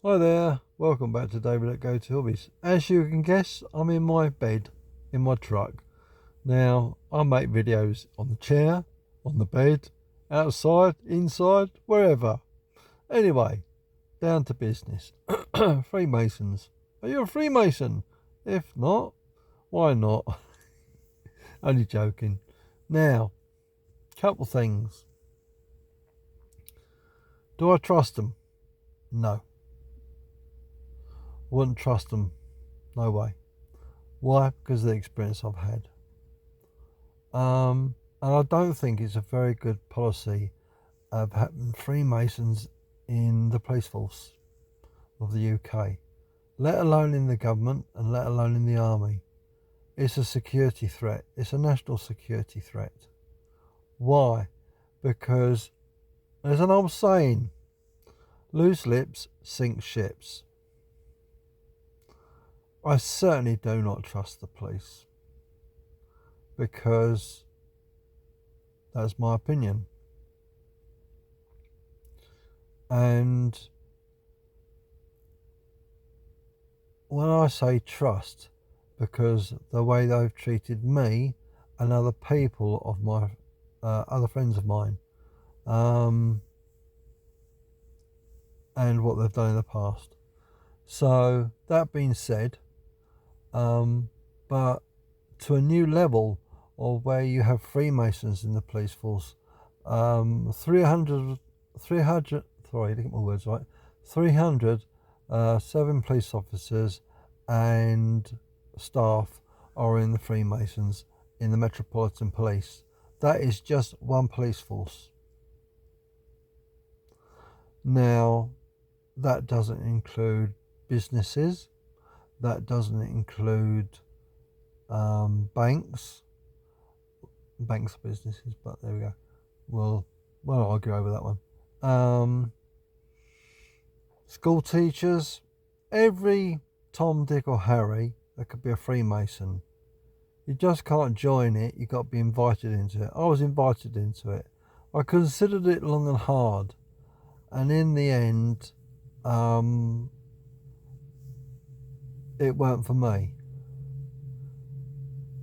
Hi there, welcome back to David at Go to Hobbies. As you can guess, I'm in my bed, in my truck. Now, I make videos on the chair, on the bed, outside, inside, wherever. Anyway, down to business. Freemasons. Are you a Freemason? If not, why not? Only joking. Now, couple things. Do I trust them? No. Wouldn't trust them. No way. Why? Because of the experience I've had. And I don't think it's a very good policy of having Freemasons in the police force of the UK, let alone in the government and let alone in the army. It's a security threat. It's a national security threat. Why? Because there's an old saying, loose lips sink ships. I certainly do not trust the police because that's my opinion. And when I say trust, because the way they've treated me and other people of my other friends of mine, and what they've done in the past. So that being said, but to a new level of where you have Freemasons in the police force, 300, sorry, to get my words right, 300 serving police officers and staff are in the Freemasons in the Metropolitan Police. That is just one police force. Now, that doesn't include businesses, that doesn't include banks are businesses, but there we go. We'll argue over that one. School teachers, every Tom, Dick or Harry that could be a Freemason. You just can't join it, you've got to be invited into it. I was invited into it. I considered it long and hard, and in the end, it weren't for me.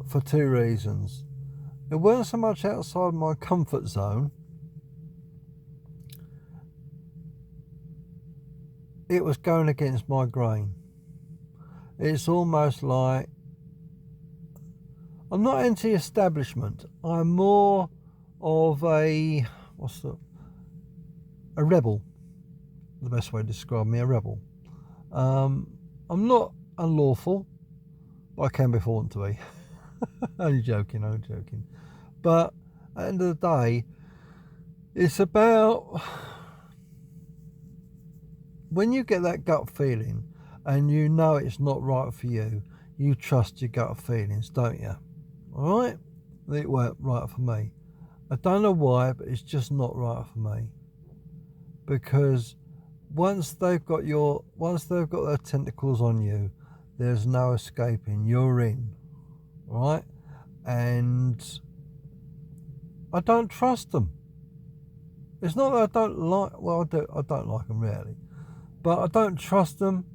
For two reasons. It weren't so much outside my comfort zone. It was going against my grain. It's almost like I'm not anti-establishment. I'm more of a rebel. The best way to describe me, a rebel. I'm not unlawful, but I can be thought to be. only joking. But at the end of the day, it's about when you get that gut feeling and you know it's not right for you, you trust your gut feelings, don't you? Alright? It weren't right for me. I don't know why, but it's just not right for me. Because once they've got their tentacles on you, there's no escaping. You're in. Right? And I don't trust them. It's not that I don't like, well, I don't like them really, but I don't trust them.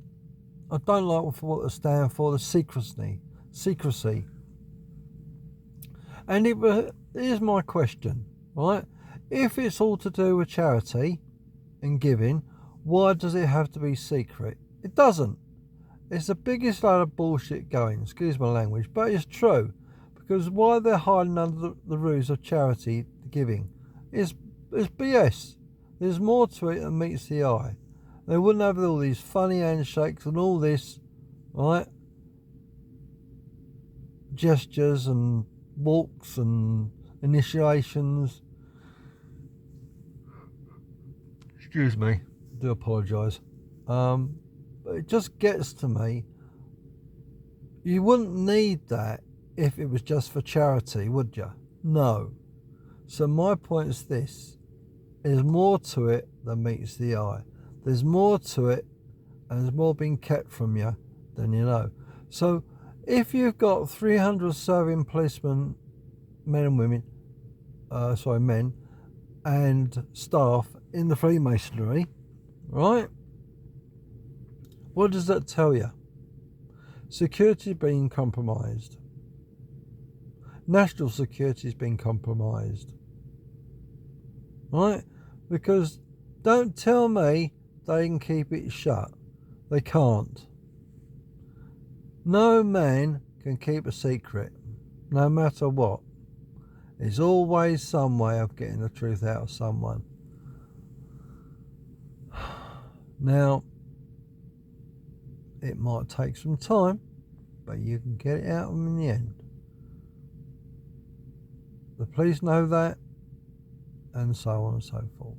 I don't like what they stand for, the secrecy. And here's my question, right? If it's all to do with charity and giving, why does it have to be secret? It doesn't. It's the biggest load of bullshit going, excuse my language, but it's true. Because why they're hiding under the ruse of charity giving is BS. There's more to it than meets the eye. They wouldn't have all these funny handshakes and all this, right? Gestures and walks and initiations. Excuse me, I do apologise. But it just gets to me. You wouldn't need that if it was just for charity, would you? No. So my point is this. There's more to it than meets the eye. There's more to it, and there's more being kept from you than you know. So if you've got 300 serving policemen, men and women, men and staff in the Freemasonry, right? What does that tell you? Security being compromised. National security has been compromised. Right? Because don't tell me they can keep it shut. They can't. No man can keep a secret, no matter what. There's always some way of getting the truth out of someone. Now, it might take some time, but you can get it out of them in the end. The police know that, and so on and so forth.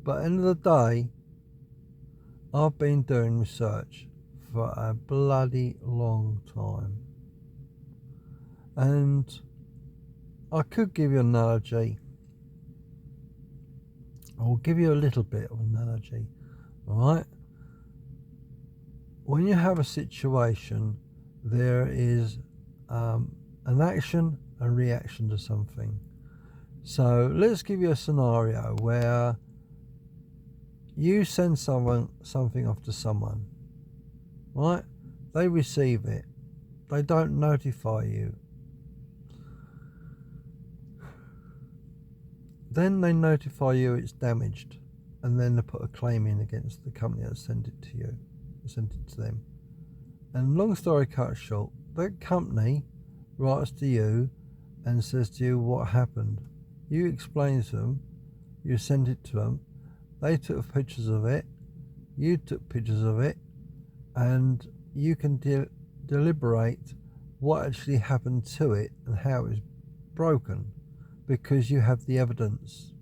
But at the end of the day, I've been doing research for a bloody long time. And I could give you an analogy. I'll give you a little bit of an analogy. Alright? When you have a situation, there is an action and reaction to something. So let's give you a scenario where you send something off to someone, right? They receive it. They don't notify you. Then they notify you it's damaged, and then they put a claim in against the company that sent it to you, sent it to them. And long story cut short, that company writes to you and says to you what happened. You explain to them, you sent it to them, they took pictures of it, you took pictures of it, and you can deliberate what actually happened to it and how it was broken, because you have the evidence.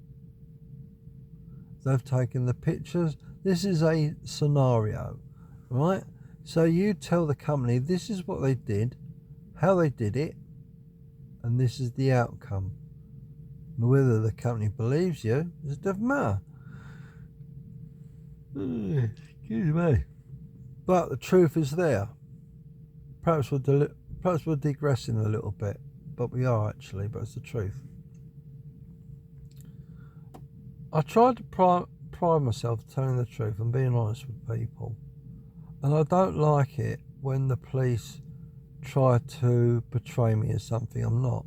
They've taken the pictures. This is a scenario, right? So you tell the company this is what they did, how they did it, and this is the outcome. Whether the company believes you, it doesn't matter. Excuse me. But the truth is there. Perhaps we're digressing a little bit, but we are actually, but it's the truth. I try to pride myself telling the truth and being honest with people. And I don't like it when the police try to portray me as something I'm not.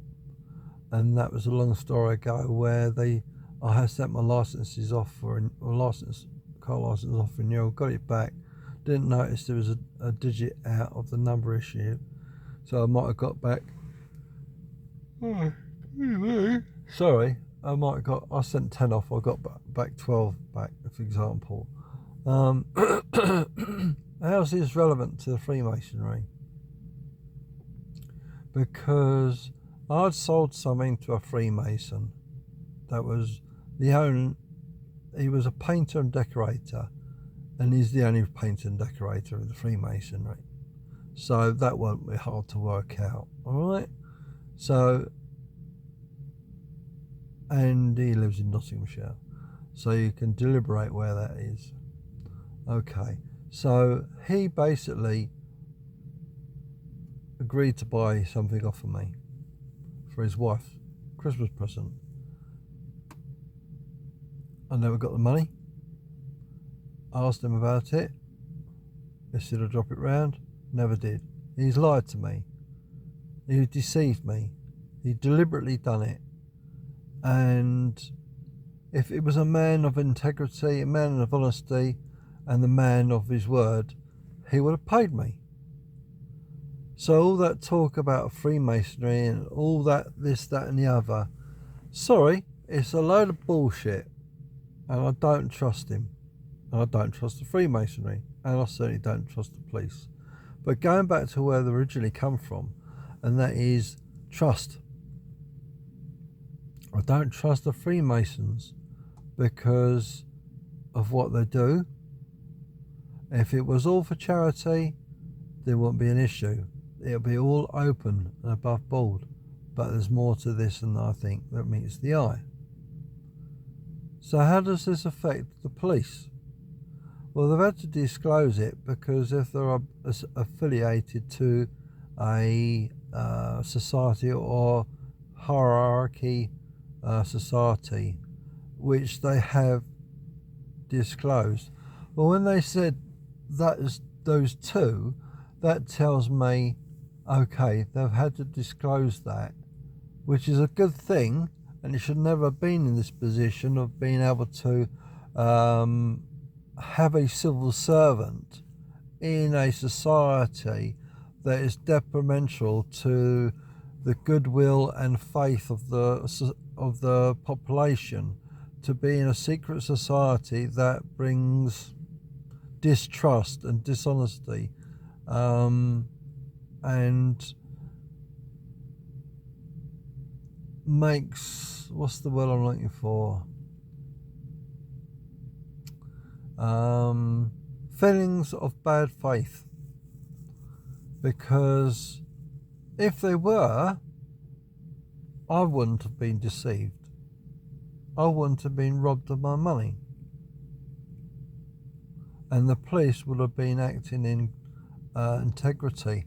And that was a long story ago where I had sent my licenses off for car license off renewal, got it back, didn't notice there was a digit out of the number issue, so I might have got back. Sorry, I sent 10 off, I got back 12 back, for example. How is this relevant to the Freemasonry? Because I'd sold something to a Freemason that was he was a painter and decorator, and he's the only painter and decorator of the Freemasonry. So that won't be hard to work out, alright? So, and he lives in Nottinghamshire, so you can deliberate where that is. Okay, so he basically agreed to buy something off of me for his wife's Christmas present. I never got the money. I asked him about it. He said I'd drop it round. Never did. He's lied to me. He deceived me. He deliberately done it. And if it was a man of integrity, a man of honesty, and the man of his word, he would have paid me. So all that talk about Freemasonry and all that, this, that and the other, sorry, it's a load of bullshit. And I don't trust him. And I don't trust the Freemasonry. And I certainly don't trust the police. But going back to where they originally come from, and that is trust. I don't trust the Freemasons because of what they do. If it was all for charity, there wouldn't be an issue. It'll be all open and above board. But there's more to this than I think that meets the eye. So how does this affect the police? Well, they've had to disclose it because if they're affiliated to a society or hierarchy society, which they have disclosed. Well, when they said that is those two, that tells me, okay, they've had to disclose that, which is a good thing, and it should never have been in this position of being able to have a civil servant in a society that is detrimental to the goodwill and faith of the population, to be in a secret society that brings distrust and dishonesty, and makes, what's the word I'm looking for, feelings of bad faith. Because if they were, I wouldn't have been deceived. I wouldn't have been robbed of my money. And the police would have been acting in integrity.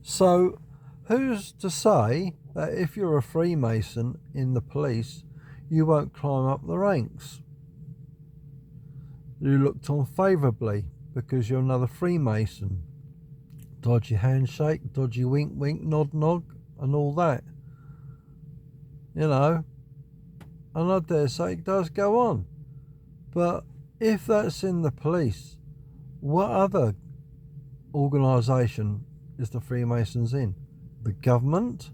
So who's to say that if you're a Freemason in the police, you won't climb up the ranks? You looked on favourably because you're another Freemason. Dodgy handshake, dodgy wink wink, nod nod, and all that. You know, and I dare say it does go on. But if that's in the police, what other organisation is the Freemasons in? The government?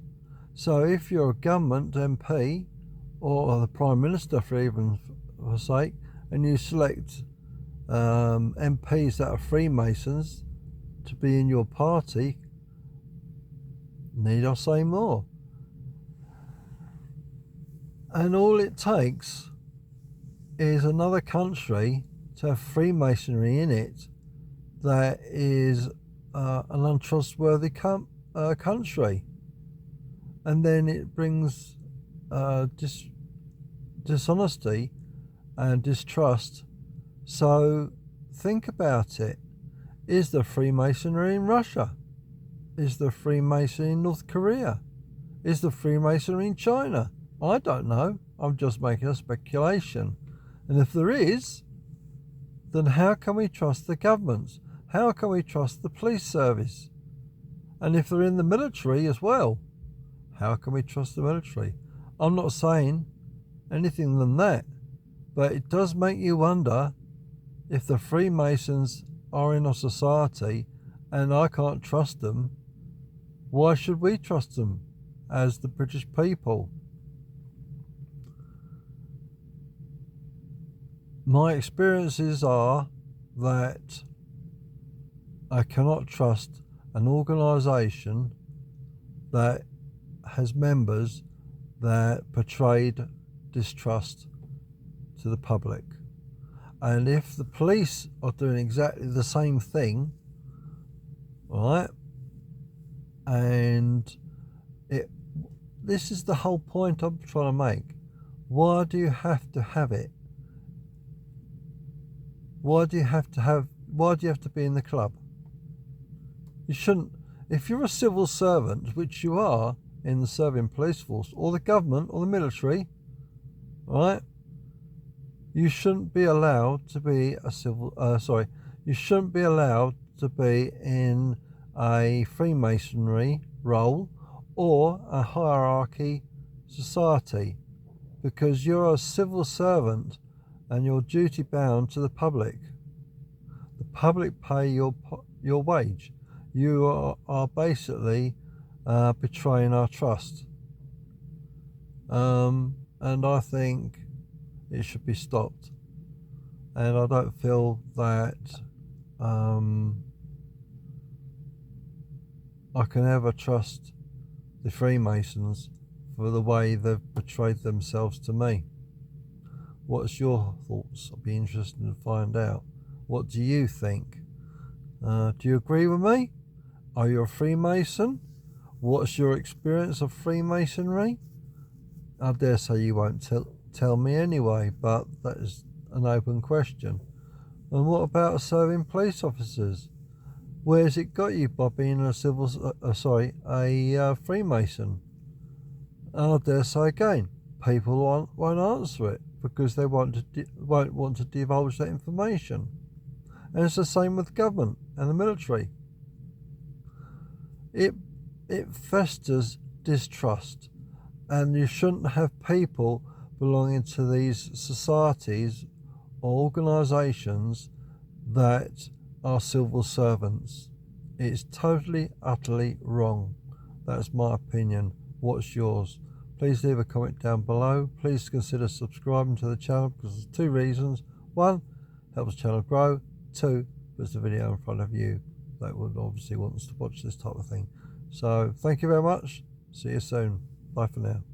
So if you're a government MP, or the Prime Minister for even for sake, and you select MPs that are Freemasons to be in your party, need I say more? And all it takes is another country to have Freemasonry in it that is an untrustworthy country, and then it brings dishonesty and distrust. So think about it. Is there Freemasonry in Russia? Is there Freemasonry in North Korea? Is there Freemasonry in China? I don't know. I'm just making a speculation. And if there is, then how can we trust the governments? How can we trust the police service? And if they're in the military as well, how can we trust the military? I'm not saying anything than that, but it does make you wonder, if the Freemasons are in a society and I can't trust them, why should we trust them as the British people? My experiences are that I cannot trust an organisation that has members that portrayed distrust to the public. And if the police are doing exactly the same thing, right, and this is the whole point I'm trying to make. Why do you have to have it? Why do you have to be in the club? You shouldn't. If you're a civil servant, which you are in the serving police force or the government or the military, right, you shouldn't be allowed to be you shouldn't be allowed to be in a Freemasonry role or a hierarchy society, because you're a civil servant and you're duty bound to the public. The public pay your wage. You are basically betraying our trust. And I think it should be stopped. And I don't feel that I can ever trust the Freemasons for the way they've portrayed themselves to me. What's your thoughts? I'd be interested to find out. What do you think? Do you agree with me? Are you a Freemason? What's your experience of Freemasonry? I dare say you won't tell me anyway, but that is an open question. And what about serving police officers? Where's it got you by being a Freemason? And I dare say again, people won't answer it because they won't want to divulge that information. And it's the same with government and the military. It festers distrust, and you shouldn't have people belonging to these societies or organisations that are civil servants. It's totally, utterly wrong. That's my opinion. What's yours? Please leave a comment down below. Please consider subscribing to the channel because there's two reasons. One, helps the channel grow. Two, puts the video in front of you that would obviously want us to watch this type of thing. So thank you very much. See you soon. Bye for now.